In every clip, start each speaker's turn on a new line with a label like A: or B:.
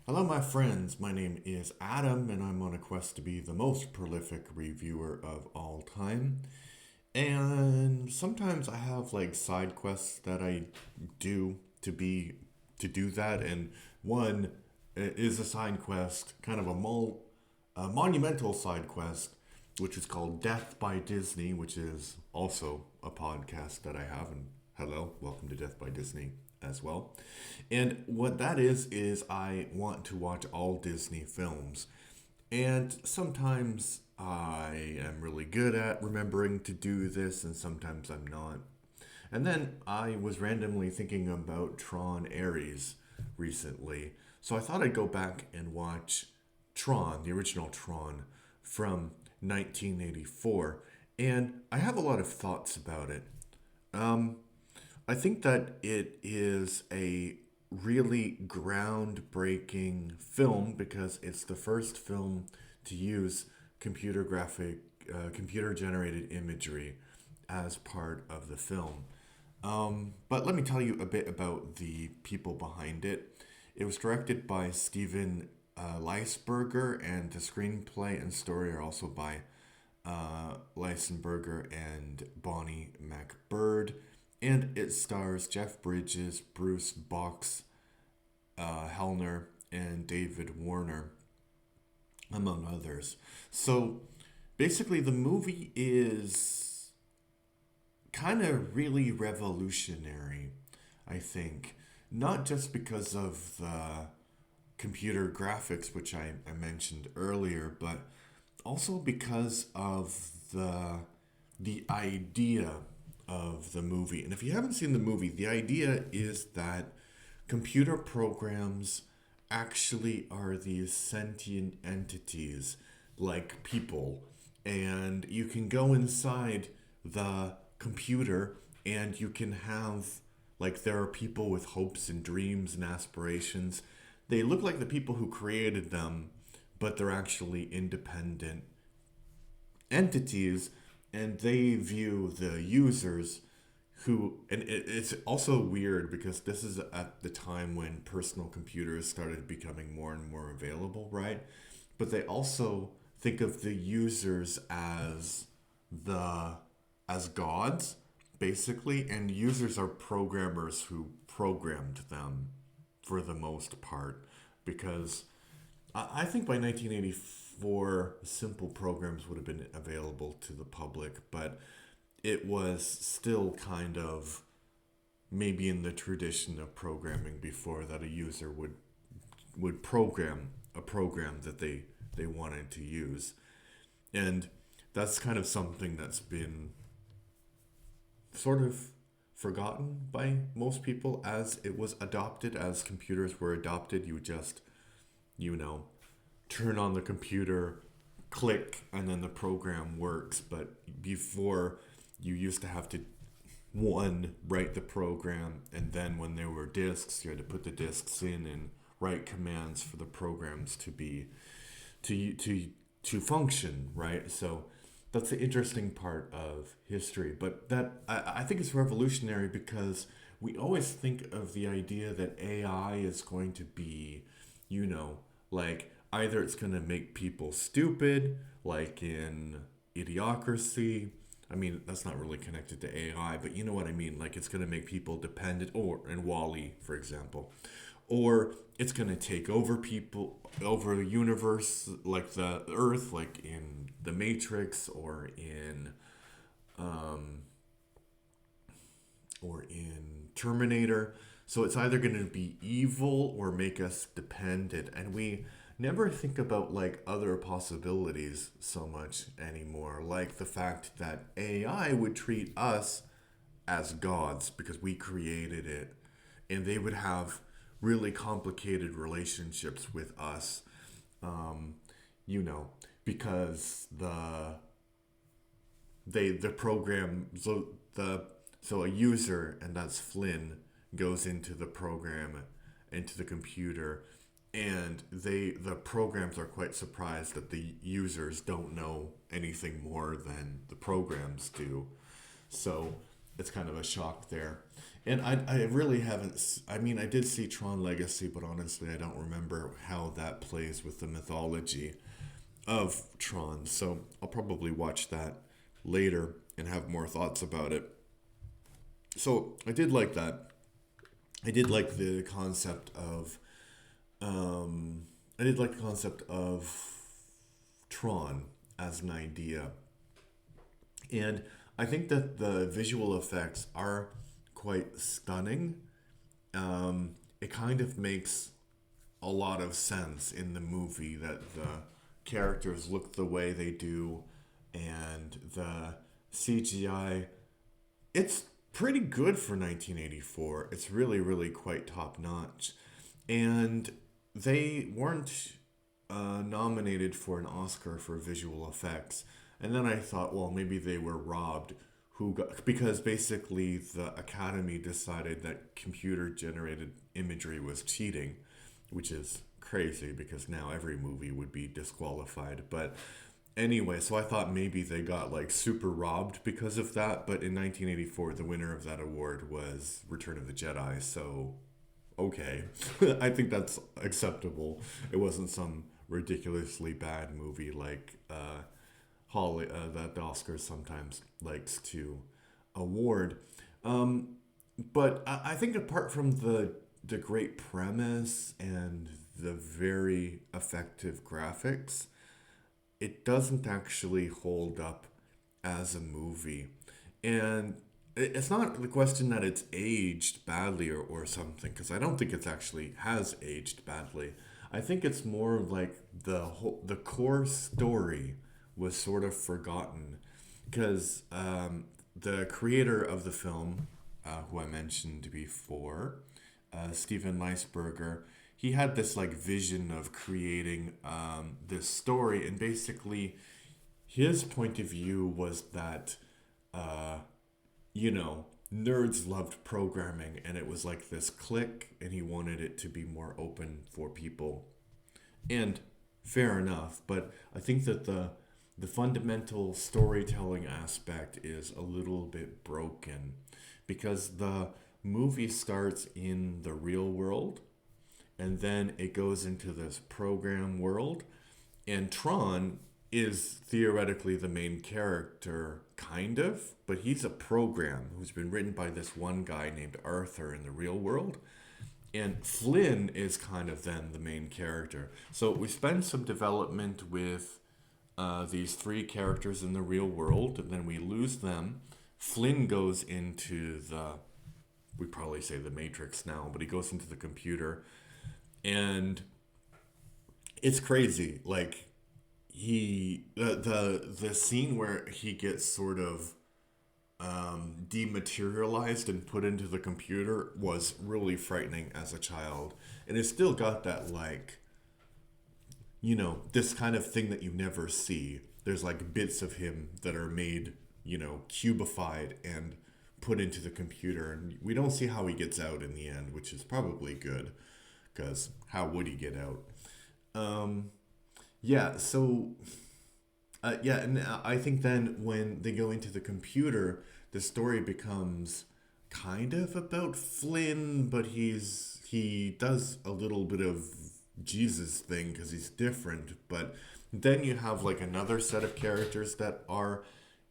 A: Hello, my friends. My name is Adam, and I'm on a quest to be the most prolific reviewer of all time. And sometimes I have like side quests that I do to do that, and one is a side quest, kind of a monumental side quest, which is called Death by Disney, which is also a podcast that I have. And hello, welcome to Death by Disney as well. And what that is I want to watch all Disney films. And sometimes I am really good at remembering to do this, and sometimes I'm not. And then I was randomly thinking about Tron Ares recently. So I thought I'd go back and watch Tron, the original Tron from 1984. And I have a lot of thoughts about it. Um, I think that it is a really groundbreaking film because it's the first film to use computer generated imagery as part of the film. But let me tell you a bit about the people behind it. It was directed by Steven Leisberger, and the screenplay and story are also by Leisberger and Bonnie MacBird. And it stars Jeff Bridges, Bruce Box, Hellner, and David Warner, among others. So basically, the movie is kind of really revolutionary, I think. Not just because of the computer graphics, which I mentioned earlier, but also because of the idea of the movie. And if you haven't seen the movie, the idea is that computer programs actually are these sentient entities like people. And you can go inside the computer and you can have, like, there are people with hopes and dreams and aspirations. They look like the people who created them, but they're actually independent entities, and they view the users who, and it's also weird because this is at the time when personal computers started becoming more and more available, right? But they also think of the users the as gods, basically, and users are programmers who programmed them for the most part, because I think by 1984, simple programs would have been available to the public, but it was still kind of maybe in the tradition of programming before that a user would program a program that they wanted to use. And that's kind of something that's been sort of forgotten by most people as it was adopted, as computers were adopted. You would just, you know, turn on the computer, click, and then the program works. But before, you used to have to one write the program, and then when there were disks, you had to put the disks in and write commands for the programs to be to function, right? So that's the interesting part of history. But that I think it's revolutionary because we always think of the idea that AI is going to be, you know, like either it's going to make people stupid, like in Idiocracy. I mean, that's not really connected to AI, but you know what I mean. Like it's going to make people dependent, or in Wally, for example, or it's going to take over people, over the universe, like the Earth, like in the Matrix, um, or in Terminator. So it's either going to be evil or make us dependent, and we never think about like other possibilities so much anymore, like the fact that AI would treat us as gods because we created it, and they would have really complicated relationships with us, um, you know, because the program, so a user, and that's Flynn, goes into the program, into the computer, and the programs are quite surprised that the users don't know anything more than the programs do. So it's kind of a shock there. And I really haven't. I mean, I did see Tron Legacy, but honestly, I don't remember how that plays with the mythology of Tron. So I'll probably watch that later and have more thoughts about it. So I did like that. I did like the concept of. I did like the concept of Tron as an idea, and I think that the visual effects are quite stunning. It kind of makes a lot of sense in the movie that the characters look the way they do, and the CGI, it's pretty good for 1984. It's really, really quite top notch. And they weren't nominated for an Oscar for visual effects. And then I thought, well, maybe they were robbed. Who got, because basically the Academy decided that computer generated imagery was cheating, which is crazy because now every movie would be disqualified. But anyway, so I thought maybe they got like super robbed because of that. But in 1984, the winner of that award was Return of the Jedi. So okay. I think that's acceptable. It wasn't some ridiculously bad movie like that the Oscars sometimes likes to award. Um, but I think apart from the great premise and the very effective graphics, it doesn't actually hold up as a movie. And it's not the question that it's aged badly or something, because I don't think it's actually has aged badly. I think it's more like the core story was sort of forgotten, because the creator of the film, who I mentioned before, Steven Leisberger, he had this like vision of creating this story, and basically his point of view was that uh, nerds loved programming, and it was like this click, and he wanted it to be more open for people. And fair enough, but I think that the fundamental storytelling aspect is a little bit broken, because the movie starts in the real world and then it goes into this program world, and Tron is theoretically the main character, kind of, but he's a program who's been written by this one guy named Arthur in the real world. And Flynn is kind of then the main character. So we spend some development with these three characters in the real world, and then we lose them. Flynn goes into we probably say the Matrix now, but he goes into the computer, and it's crazy. Like the scene where he gets sort of dematerialized and put into the computer was really frightening as a child, and it still got that like this kind of thing that you never see. There's like bits of him that are made cubified and put into the computer, and we don't see how he gets out in the end, which is probably good, because how would he get out? Um, yeah, so yeah, and I think then when they go into the computer, the story becomes kind of about Flynn, but he does a little bit of Jesus thing because he's different. But then you have like another set of characters that are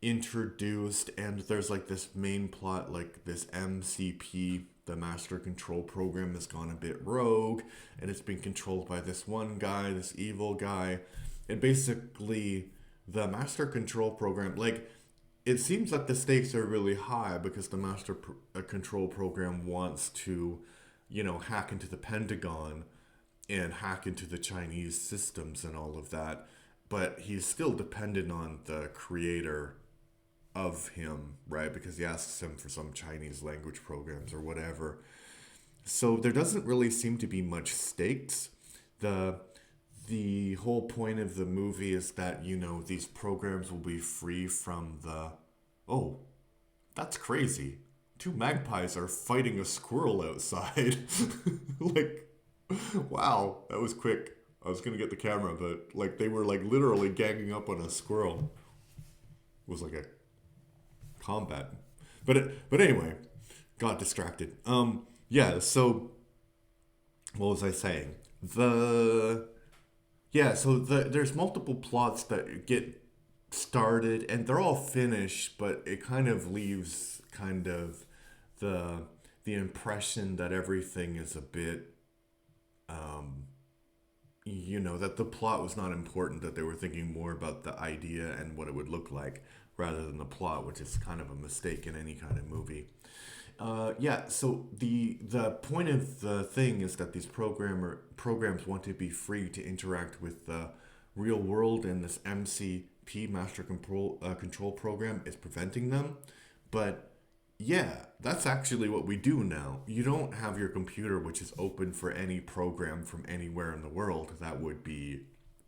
A: introduced, and there's like this main plot, like this MCP, the Master Control Program, has gone a bit rogue, and it's been controlled by this one guy, this evil guy, and basically the Master Control Program, like, it seems like the stakes are really high because the Control Program wants to, hack into the Pentagon and hack into the Chinese systems and all of that. But he's still dependent on the creator of him, right? Because he asks him for some Chinese language programs or whatever. So there doesn't really seem to be much stakes. The the whole point of the movie is that, these programs will be free from the. Oh, that's crazy. Two magpies are fighting a squirrel outside. Like, wow, that was quick. I was gonna get the camera, but like they were like literally ganging up on a squirrel. It was like a combat. But anyway, got distracted. Yeah, so what was I saying? The Yeah, so there's multiple plots that get started and they're all finished, but it kind of leaves kind of the the impression that everything is a bit that the plot was not important, that they were thinking more about the idea and what it would look like rather than the plot, which is kind of a mistake in any kind of movie. Yeah, so the point of the thing is that these programs want to be free to interact with the real world, and this MCP Master Control Program is preventing them. But yeah, that's actually what we do now. You don't have your computer which is open for any program from anywhere in the world. That would be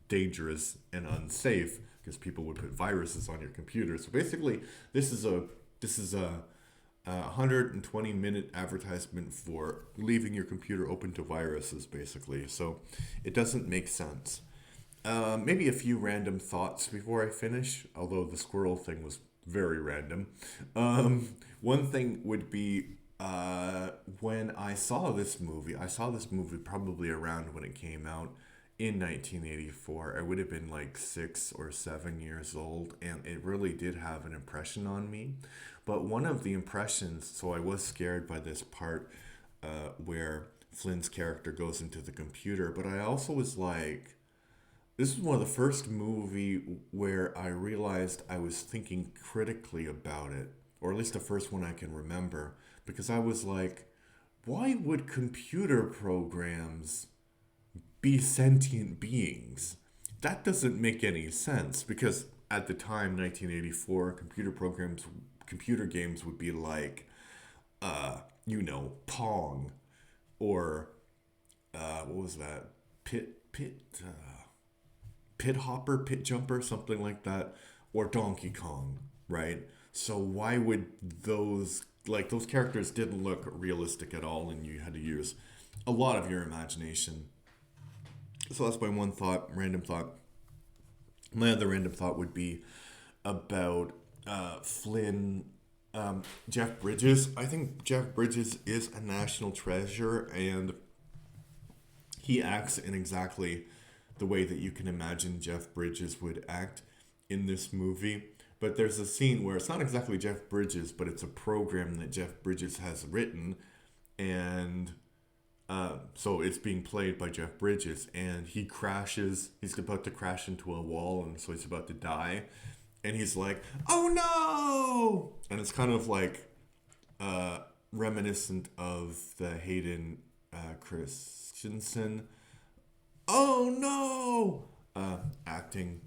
A: dangerous and unsafe because people would put viruses on your computer. So basically, this is a 120-minute advertisement for leaving your computer open to viruses, basically. So it doesn't make sense. Maybe a few random thoughts before I finish, although the squirrel thing was very random. One thing would be when I saw this movie probably around when it came out in 1984. I would have been like 6 or 7 years old, and it really did have an impression on me. But one of the impressions, so I was scared by this part where Flynn's character goes into the computer, but I also was like, this was one of the first movie where I realized I was thinking critically about it, or at least the first one I can remember, because I was like, why would computer programs be sentient beings? That doesn't make any sense because at the time, 1984, computer games would be like, Pong or what was that? Pit Hopper, Pit Jumper, something like that, or Donkey Kong, right? So why would those characters didn't look realistic at all, and you had to use a lot of your imagination. So that's my one thought, random thought. My other random thought would be about Flynn, Jeff Bridges. I think Jeff Bridges is a national treasure, and he acts in exactly the way that you can imagine Jeff Bridges would act in this movie. But there's a scene where it's not exactly Jeff Bridges, but it's a program that Jeff Bridges has written, and so it's being played by Jeff Bridges, and he crashes. He's about to crash into a wall, and so he's about to die. And he's like, "Oh no!" And it's kind of like reminiscent of the Hayden Christensen "Oh no!" acting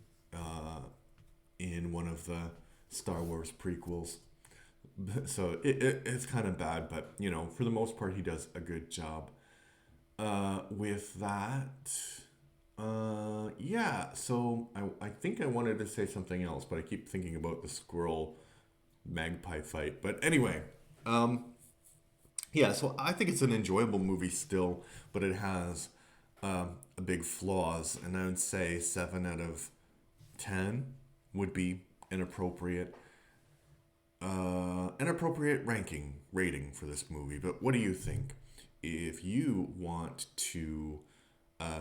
A: in one of the Star Wars prequels. So it's kind of bad, but for the most part, he does a good job. With that, yeah. So I think I wanted to say something else, but I keep thinking about the squirrel magpie fight. But anyway, yeah. So I think it's an enjoyable movie still, but it has a big flaws, and I would say 7 out of 10 would be an appropriate rating for this movie. But what do you think? If you want to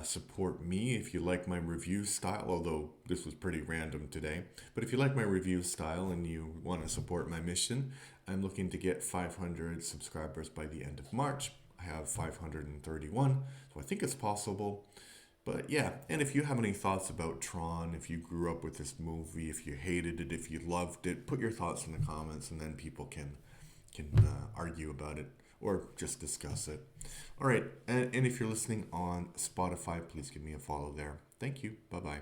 A: support me, if you like my review style, although this was pretty random today, but if you like my review style and you want to support my mission, I'm looking to get 500 subscribers by the end of March. I have 531, so I think it's possible. But yeah, and if you have any thoughts about Tron, if you grew up with this movie, if you hated it, if you loved it, put your thoughts in the comments, and then people can argue about it or just discuss it. All right, and if you're listening on Spotify, please give me a follow there. Thank you. Bye bye.